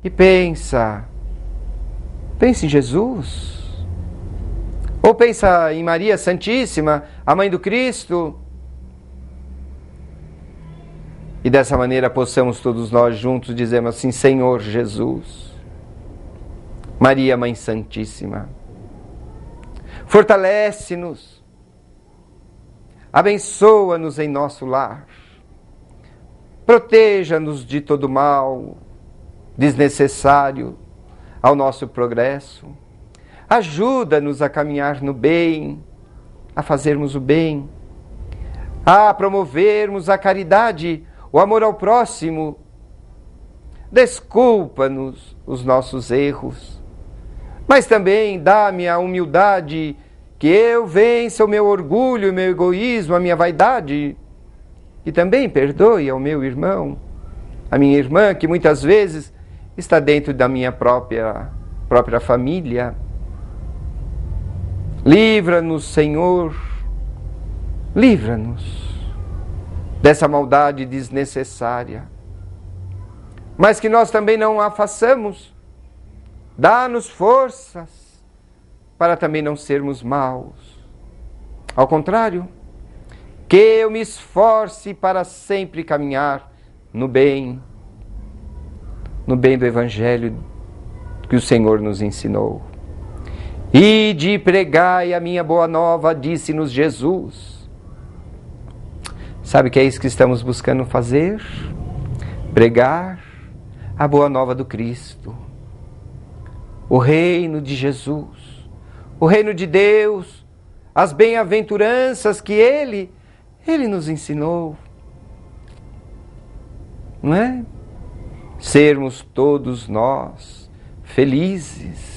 e pensa em Jesus. Ou pensa em Maria Santíssima, a Mãe do Cristo. E dessa maneira possamos todos nós juntos dizer assim: Senhor Jesus, Maria Mãe Santíssima, fortalece-nos, abençoa-nos em nosso lar, proteja-nos de todo mal desnecessário ao nosso progresso, ajuda-nos a caminhar no bem, a fazermos o bem, a promovermos a caridade, o amor ao próximo. Desculpa-nos os nossos erros, mas também dá-me a humildade que eu vença o meu orgulho, o meu egoísmo, a minha vaidade, e também perdoe ao meu irmão, a minha irmã, que muitas vezes está dentro da minha própria família. Livra-nos, Senhor, livra-nos dessa maldade desnecessária, mas que nós também não a façamos. Dá-nos forças para também não sermos maus. Ao contrário, que eu me esforce para sempre caminhar no bem do Evangelho que o Senhor nos ensinou. Ide, pregai a minha boa nova, disse-nos Jesus. Sabe que é isso que estamos buscando fazer? Pregar a boa nova do Cristo, o reino de Jesus, o reino de Deus, as bem-aventuranças que Ele nos ensinou, não é? Sermos todos nós felizes,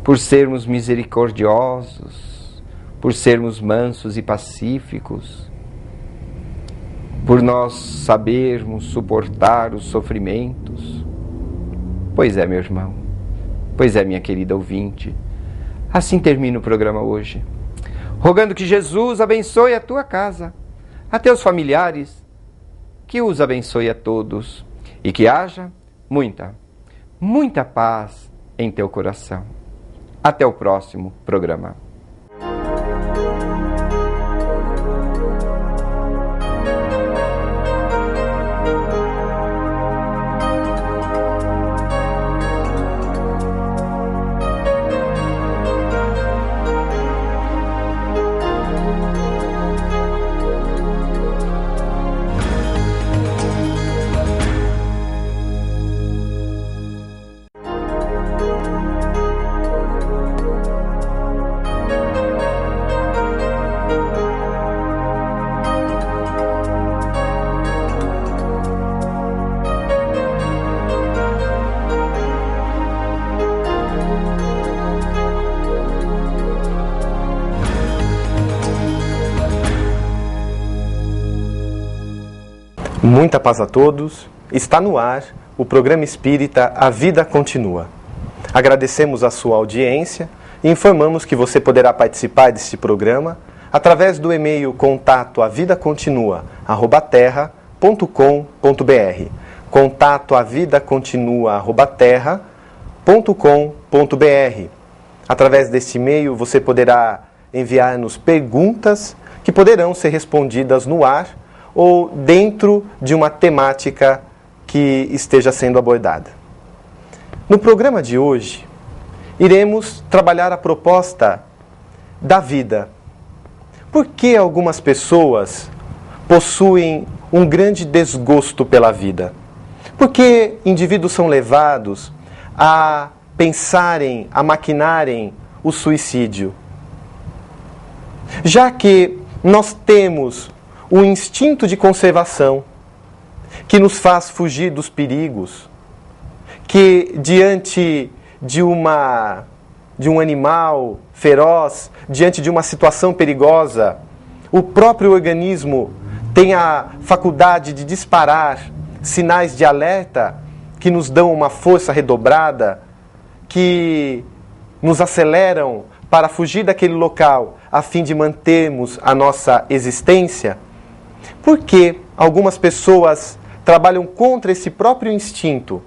por sermos misericordiosos, por sermos mansos e pacíficos, por nós sabermos suportar os sofrimentos. Pois é, meu irmão, pois é, minha querida ouvinte, assim termina o programa hoje, rogando que Jesus abençoe a tua casa, a teus familiares, que os abençoe a todos e que haja muita paz em teu coração. Até o próximo programa. Muita paz a todos. Está no ar o programa espírita A Vida Continua. Agradecemos a sua audiência e informamos que você poderá participar deste programa através do e-mail contato@avidacontinua@terra.com.br, contato@avidacontinua@terra.com.br. Através deste e-mail você poderá enviar-nos perguntas que poderão ser respondidas no ar ou dentro de uma temática que esteja sendo abordada. No programa de hoje, iremos trabalhar a proposta da vida. Por que algumas pessoas possuem um grande desgosto pela vida? Por que indivíduos são levados a pensarem, a maquinarem o suicídio? Já que nós temos o instinto de conservação, que nos faz fugir dos perigos, que diante de um animal feroz, diante de uma situação perigosa, o próprio organismo tem a faculdade de disparar sinais de alerta que nos dão uma força redobrada, que nos aceleram para fugir daquele local a fim de mantermos a nossa existência. Por que algumas pessoas trabalham contra esse próprio instinto,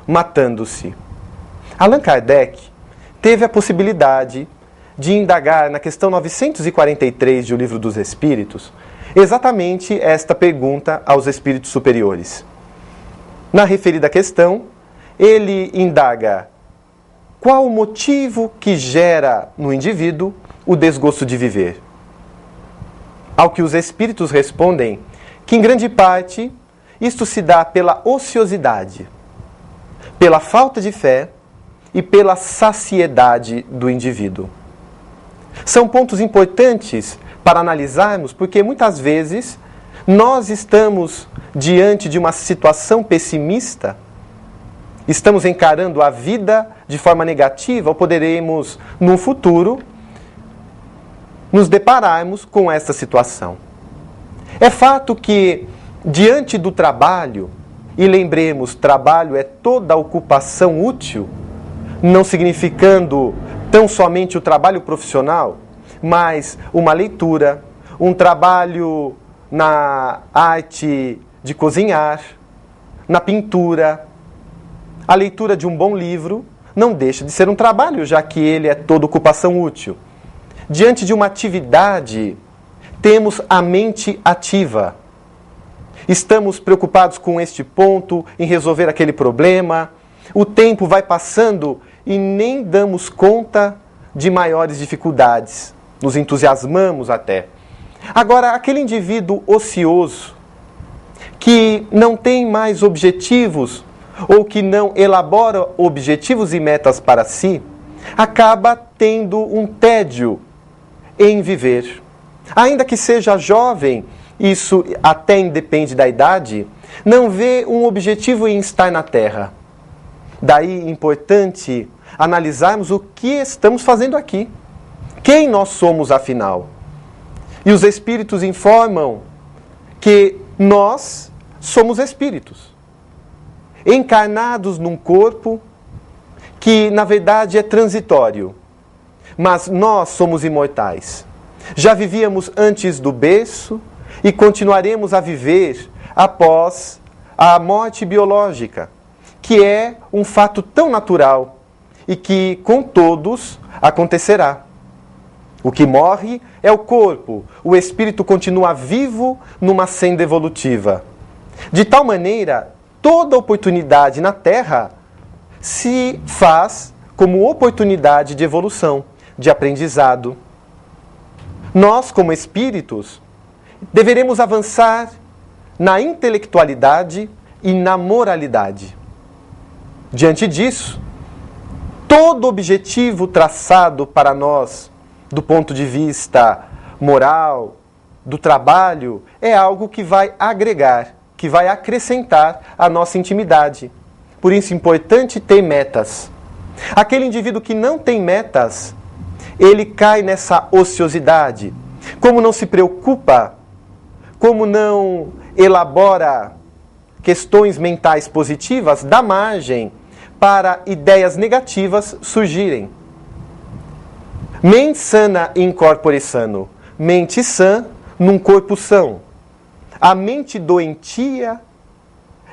matando-se. Allan Kardec teve a possibilidade de indagar na questão 943 de O Livro dos Espíritos exatamente esta pergunta aos espíritos superiores. Na referida questão, ele indaga qual o motivo que gera no indivíduo o desgosto de viver. Ao que os espíritos respondem que, em grande parte, isto se dá pela ociosidade, pela falta de fé e pela saciedade do indivíduo. São pontos importantes para analisarmos, porque muitas vezes nós estamos diante de uma situação pessimista, estamos encarando a vida de forma negativa, ou poderemos, no futuro, nos depararmos com essa situação. É fato que, diante do trabalho, e lembremos, trabalho é toda ocupação útil, não significando tão somente o trabalho profissional, mas uma leitura, um trabalho na arte de cozinhar, na pintura, a leitura de um bom livro, não deixa de ser um trabalho, já que ele é toda ocupação útil. Diante de uma atividade, temos a mente ativa. Estamos preocupados com este ponto, em resolver aquele problema. O tempo vai passando e nem damos conta de maiores dificuldades. Nos entusiasmamos até. Agora, aquele indivíduo ocioso, que não tem mais objetivos, ou que não elabora objetivos e metas para si, acaba tendo um tédio em viver. Ainda que seja jovem, isso até independe da idade, não vê um objetivo em estar na Terra. Daí é importante analisarmos o que estamos fazendo aqui. Quem nós somos, afinal? E os espíritos informam que nós somos espíritos, encarnados num corpo que, na verdade, é transitório. Mas nós somos imortais. Já vivíamos antes do berço e continuaremos a viver após a morte biológica, que é um fato tão natural e que, com todos, acontecerá. O que morre é o corpo, o espírito continua vivo numa senda evolutiva. De tal maneira, toda oportunidade na Terra se faz como oportunidade de evolução, de aprendizado. Nós, como espíritos, deveremos avançar na intelectualidade e na moralidade. Diante disso, todo objetivo traçado para nós, do ponto de vista moral, do trabalho, é algo que vai agregar, que vai acrescentar a nossa intimidade. Por isso é importante ter metas. Aquele indivíduo que não tem metas, ele cai nessa ociosidade. Como não se preocupa, como não elabora questões mentais positivas, dá margem para ideias negativas surgirem. Mente sana in corpore sano. Mente sã num corpo são. A mente doentia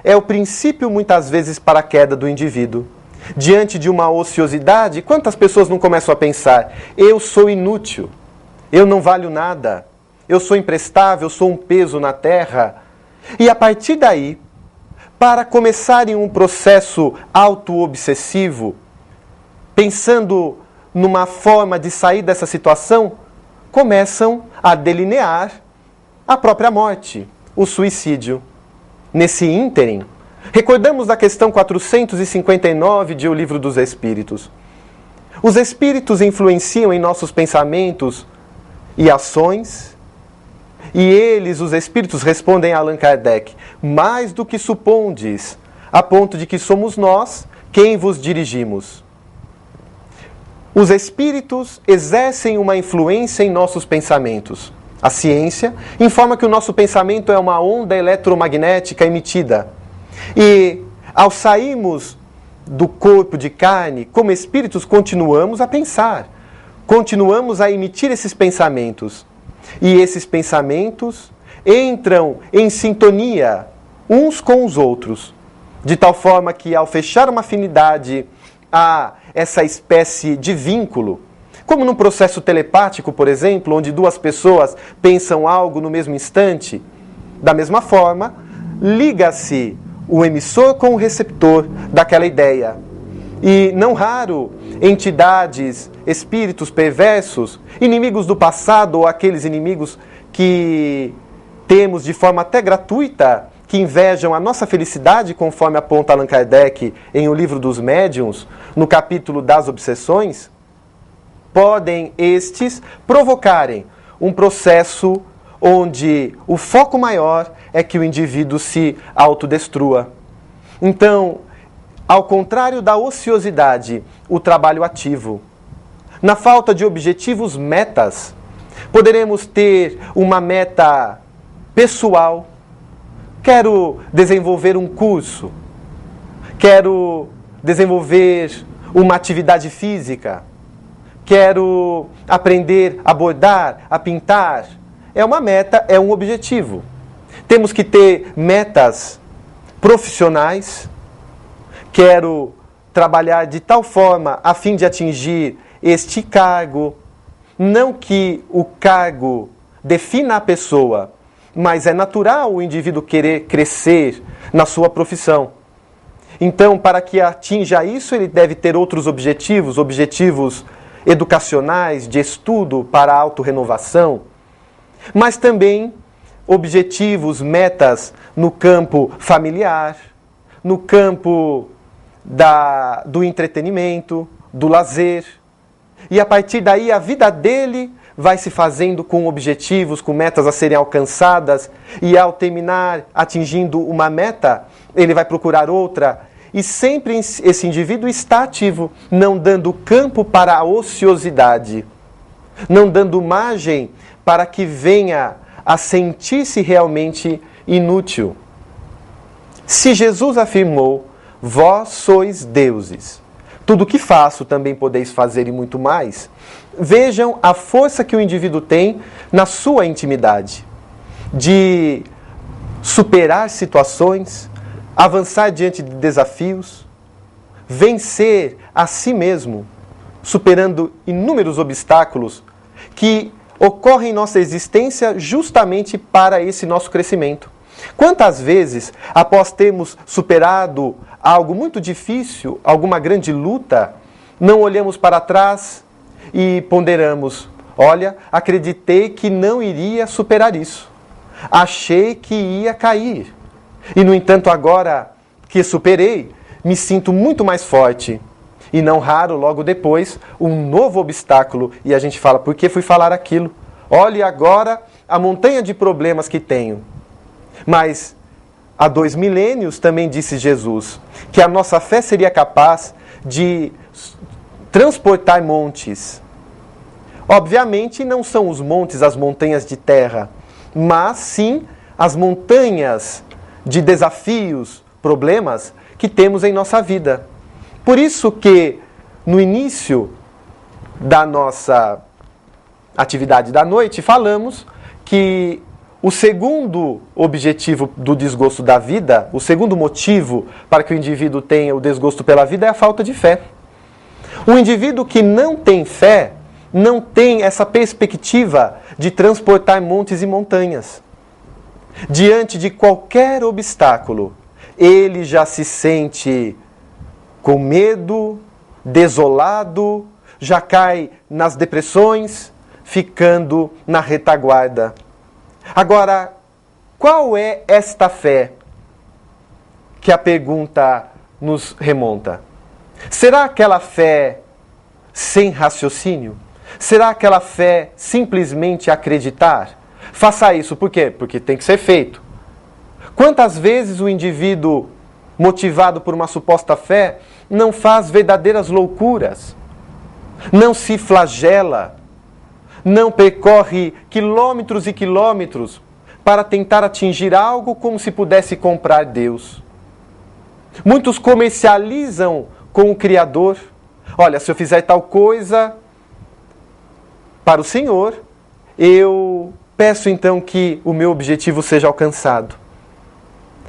é o princípio, muitas vezes, para a queda do indivíduo. Diante de uma ociosidade, quantas pessoas não começam a pensar: eu sou inútil, eu não valho nada, eu sou imprestável, eu sou um peso na terra. E a partir daí, para começarem um processo auto-obsessivo, pensando numa forma de sair dessa situação, começam a delinear a própria morte, o suicídio. Nesse ínterim, recordamos da questão 459 de O Livro dos Espíritos. Os espíritos influenciam em nossos pensamentos e ações, e eles, os espíritos, respondem a Allan Kardec: mais do que supondes, a ponto de que somos nós quem vos dirigimos. Os espíritos exercem uma influência em nossos pensamentos. A ciência informa que o nosso pensamento é uma onda eletromagnética emitida. E, ao sairmos do corpo de carne, como espíritos, continuamos a pensar, continuamos a emitir esses pensamentos. E esses pensamentos entram em sintonia uns com os outros. de tal forma que ao fechar uma afinidade há essa espécie de vínculo, como num processo telepático, por exemplo, onde duas pessoas pensam algo no mesmo instante, da mesma forma, liga-se o emissor com o receptor daquela ideia. E, não raro, entidades, espíritos perversos, inimigos do passado ou aqueles inimigos que temos de forma até gratuita, que invejam a nossa felicidade, conforme aponta Allan Kardec em O Livro dos Médiuns, no capítulo das obsessões, podem estes provocarem um processo onde o foco maior é que o indivíduo se autodestrua. Então, ao contrário da ociosidade, o trabalho ativo. Na falta de objetivos, metas, poderemos ter uma meta pessoal. Quero desenvolver um curso. Quero desenvolver uma atividade física. Quero aprender a bordar, a pintar. É uma meta, é um objetivo. Temos que ter metas profissionais. Quero trabalhar de tal forma a fim de atingir este cargo. Não que o cargo defina a pessoa, mas é natural o indivíduo querer crescer na sua profissão. Então, para que atinja isso, ele deve ter outros objetivos educacionais, de estudo para a autorrenovação, mas também objetivos, metas no campo familiar, no campo do entretenimento, do lazer. E a partir daí a vida dele vai se fazendo com objetivos, com metas a serem alcançadas, e ao terminar atingindo uma meta, ele vai procurar outra. E sempre esse indivíduo está ativo, não dando campo para a ociosidade, não dando margem para que venha a sentir-se realmente inútil. Se Jesus afirmou, vós sois deuses, tudo o que faço também podeis fazer e muito mais, vejam a força que o indivíduo tem na sua intimidade, de superar situações, avançar diante de desafios, vencer a si mesmo, superando inúmeros obstáculos que ocorrem em nossa existência justamente para esse nosso crescimento. Quantas vezes, após termos superado algo muito difícil, alguma grande luta, não olhamos para trás e ponderamos, olha, acreditei que não iria superar isso, achei que ia cair. E, no entanto, agora que superei, me sinto muito mais forte. E não raro, logo depois, um novo obstáculo. E a gente fala, por que fui falar aquilo? Olhe agora a montanha de problemas que tenho. Mas, há 2 milênios, também disse Jesus, que a nossa fé seria capaz de transportar montes. Obviamente, não são os montes, as montanhas de terra, mas sim as montanhas de desafios, problemas que temos em nossa vida. Por isso que, no início da nossa atividade da noite, falamos que o segundo objetivo do desgosto da vida, o segundo motivo para que o indivíduo tenha o desgosto pela vida é a falta de fé. O indivíduo que não tem fé, não tem essa perspectiva de transportar montes e montanhas. Diante de qualquer obstáculo, ele já se sente com medo, desolado, já cai nas depressões, ficando na retaguarda. Agora, qual é esta fé que a pergunta nos remonta? Será aquela fé sem raciocínio? Será aquela fé simplesmente acreditar? Faça isso, por quê? Porque tem que ser feito. Quantas vezes o indivíduo, motivado por uma suposta fé, não faz verdadeiras loucuras, não se flagela, não percorre quilômetros e quilômetros para tentar atingir algo como se pudesse comprar Deus. Muitos comercializam com o Criador. Olha, se eu fizer tal coisa para o Senhor, eu peço então que o meu objetivo seja alcançado.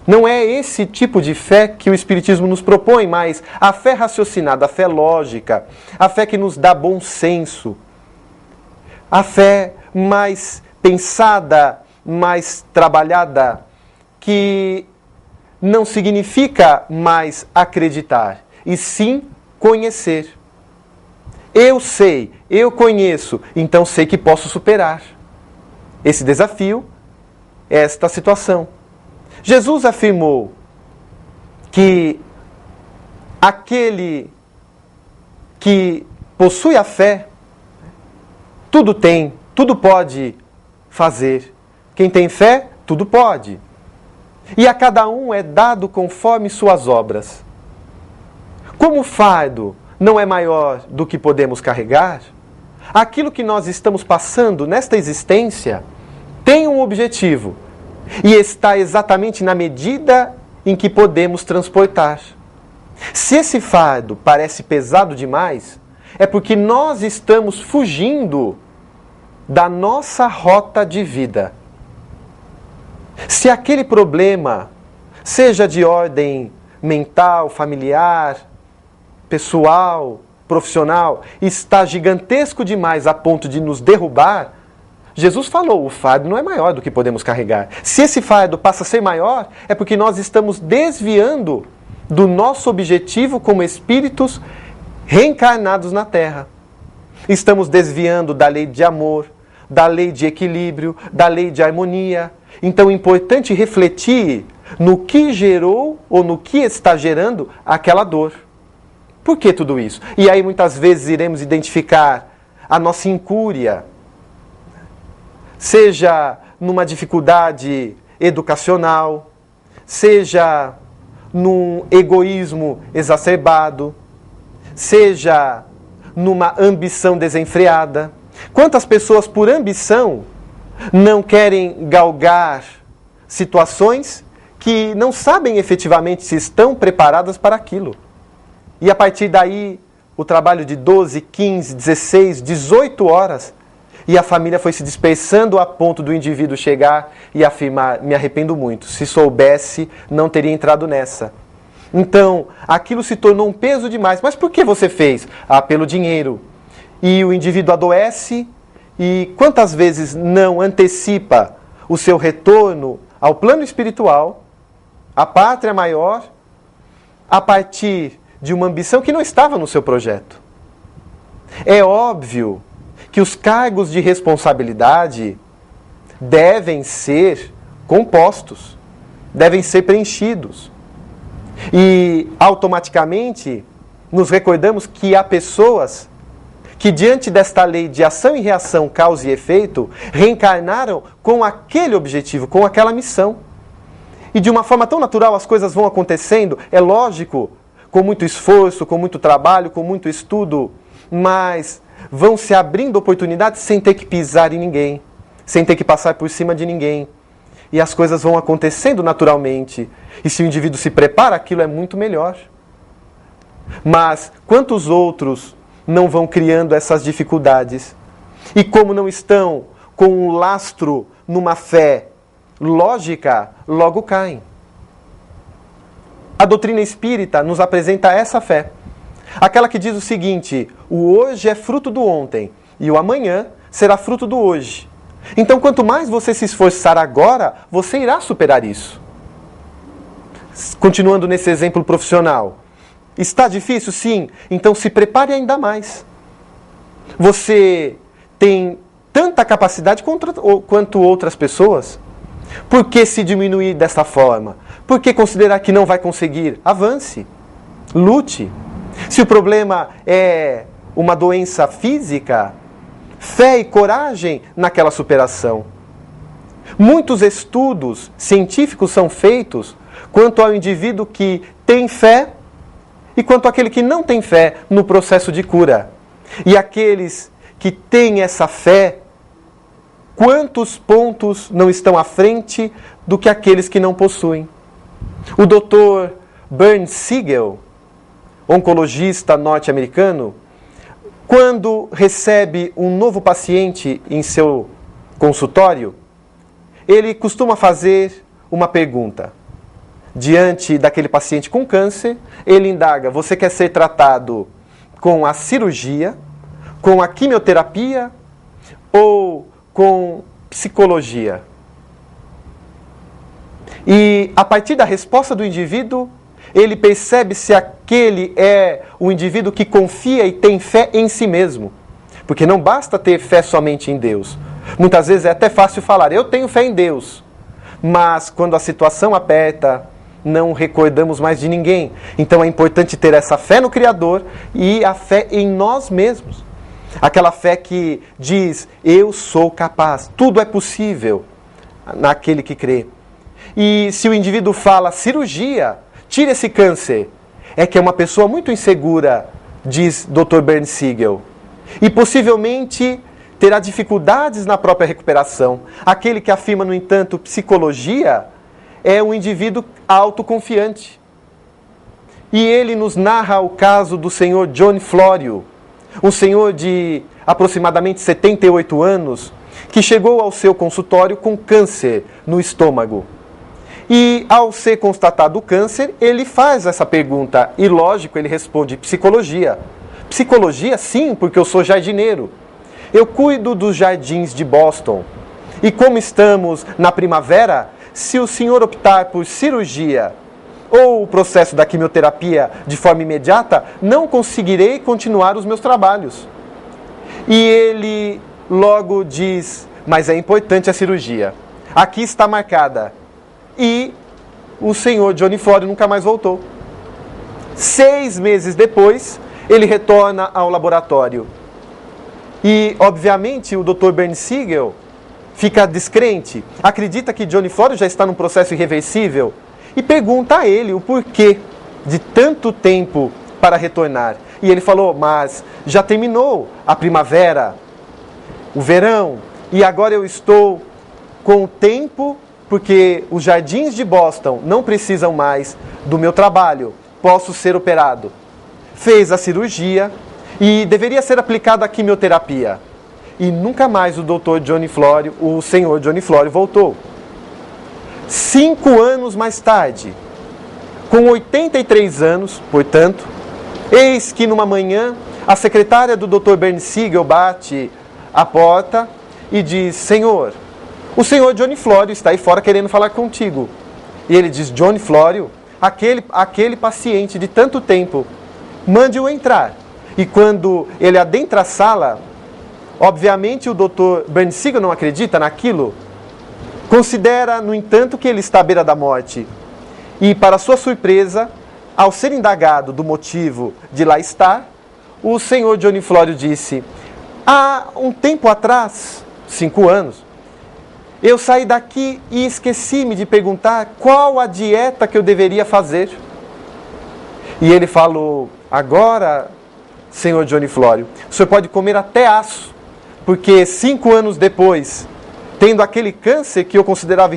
Não é esse tipo de fé que o Espiritismo nos propõe, mas a fé raciocinada, a fé lógica, a fé que nos dá bom senso, a fé mais pensada, mais trabalhada, que não significa mais acreditar, e sim conhecer. Eu sei, eu conheço, então sei que posso superar esse desafio, esta situação. Jesus afirmou que aquele que possui a fé, tudo tem, tudo pode fazer. Quem tem fé, tudo pode. E a cada um é dado conforme suas obras. Como o fardo não é maior do que podemos carregar, aquilo que nós estamos passando nesta existência tem um objetivo e está exatamente na medida em que podemos transportar. Se esse fardo parece pesado demais, é porque nós estamos fugindo da nossa rota de vida. Se aquele problema, seja de ordem mental, familiar, pessoal, profissional, está gigantesco demais a ponto de nos derrubar, Jesus falou, o fardo não é maior do que podemos carregar. Se esse fardo passa a ser maior, é porque nós estamos desviando do nosso objetivo como espíritos reencarnados na Terra. Estamos desviando da lei de amor, da lei de equilíbrio, da lei de harmonia. Então é importante refletir no que gerou ou no que está gerando aquela dor. Por que tudo isso? E aí muitas vezes iremos identificar a nossa incúria, seja numa dificuldade educacional, seja num egoísmo exacerbado, seja numa ambição desenfreada. Quantas pessoas, por ambição, não querem galgar situações que não sabem efetivamente se estão preparadas para aquilo? E a partir daí, o trabalho de 12, 15, 16, 18 horas, e a família foi se dispersando a ponto do indivíduo chegar e afirmar, me arrependo muito, se soubesse, não teria entrado nessa. Então, aquilo se tornou um peso demais. Mas por que você fez? Ah, pelo dinheiro. E o indivíduo adoece, e quantas vezes não antecipa o seu retorno ao plano espiritual, à pátria maior, a partir de uma ambição que não estava no seu projeto. É óbvio que os cargos de responsabilidade devem ser compostos, devem ser preenchidos. E automaticamente nos recordamos que há pessoas que diante desta lei de ação e reação, causa e efeito, reencarnaram com aquele objetivo, com aquela missão. E de uma forma tão natural as coisas vão acontecendo, é lógico, com muito esforço, com muito trabalho, com muito estudo, mas vão se abrindo oportunidades sem ter que pisar em ninguém, sem ter que passar por cima de ninguém. E as coisas vão acontecendo naturalmente. E se o indivíduo se prepara, aquilo é muito melhor. Mas quantos outros não vão criando essas dificuldades? E como não estão com um lastro numa fé lógica, logo caem. A doutrina espírita nos apresenta essa fé. Aquela que diz o seguinte, o hoje é fruto do ontem e o amanhã será fruto do hoje. Então, quanto mais você se esforçar agora, você irá superar isso. Continuando nesse exemplo profissional. Está difícil? Sim. Então, se prepare ainda mais. Você tem tanta capacidade quanto outras pessoas. Por que se diminuir dessa forma? Por que considerar que não vai conseguir? Avance. Lute. Se o problema é uma doença física, fé e coragem naquela superação. Muitos estudos científicos são feitos quanto ao indivíduo que tem fé e quanto àquele que não tem fé no processo de cura. E aqueles que têm essa fé, quantos pontos não estão à frente do que aqueles que não possuem? O Dr. Bernd Siegel, oncologista norte-americano, quando recebe um novo paciente em seu consultório, ele costuma fazer uma pergunta. diante daquele paciente com câncer, ele indaga: você quer ser tratado com a cirurgia, com a quimioterapia ou com psicologia? E a partir da resposta do indivíduo, ele percebe se aquele é o indivíduo que confia e tem fé em si mesmo. Porque não basta ter fé somente em Deus. Muitas vezes é até fácil falar: eu tenho fé em Deus. Mas quando a situação aperta, não recordamos mais de ninguém. Então é importante ter essa fé no Criador e a fé em nós mesmos. Aquela fé que diz: eu sou capaz, tudo é possível naquele que crê. E se o indivíduo fala cirurgia, tira esse câncer, é que é uma pessoa muito insegura, diz Dr. Bernd Siegel. E possivelmente terá dificuldades na própria recuperação. Aquele que afirma, no entanto, psicologia, é um indivíduo autoconfiante. E ele nos narra o caso do senhor John Florio, um senhor de aproximadamente 78 anos, que chegou ao seu consultório com câncer no estômago. E ao ser constatado o câncer, ele faz essa pergunta. E lógico, ele responde: psicologia. Psicologia, sim, porque eu sou jardineiro. Eu cuido dos jardins de Boston. E como estamos na primavera, se o senhor optar por cirurgia ou o processo da quimioterapia de forma imediata, não conseguirei continuar os meus trabalhos. E ele logo diz: mas é importante a cirurgia. Aqui está marcada. E o senhor Johnny Florio nunca mais voltou. 6 meses depois, ele retorna ao laboratório. E, obviamente, o Dr. Bernd Siegel fica descrente, acredita que Johnny Florio já está num processo irreversível e pergunta a ele o porquê de tanto tempo para retornar. E ele falou: mas já terminou a primavera, o verão, e agora eu estou com o tempo, porque os jardins de Boston não precisam mais do meu trabalho, posso ser operado. Fez a cirurgia e deveria ser aplicada a quimioterapia. E nunca mais o Dr. Johnny Florio, o senhor Johnny Florio, voltou. 5 anos mais tarde, com 83 anos, portanto, eis que numa manhã a secretária do Dr. Bernd Siegel bate a porta e diz: senhor, o senhor Johnny Florio está aí fora querendo falar contigo. E ele diz: Johnny Florio, aquele paciente de tanto tempo, mande-o entrar. E quando ele adentra a sala, obviamente o Dr. Bernd Siegel não acredita naquilo, considera, no entanto, que ele está à beira da morte. E, para sua surpresa, ao ser indagado do motivo de lá estar, o senhor Johnny Florio disse: há um tempo atrás, 5 anos, eu saí daqui e esqueci-me de perguntar qual a dieta que eu deveria fazer. E ele falou: agora, senhor Johnny Florio, o senhor pode comer até aço, porque 5 anos depois, tendo aquele câncer que eu considerava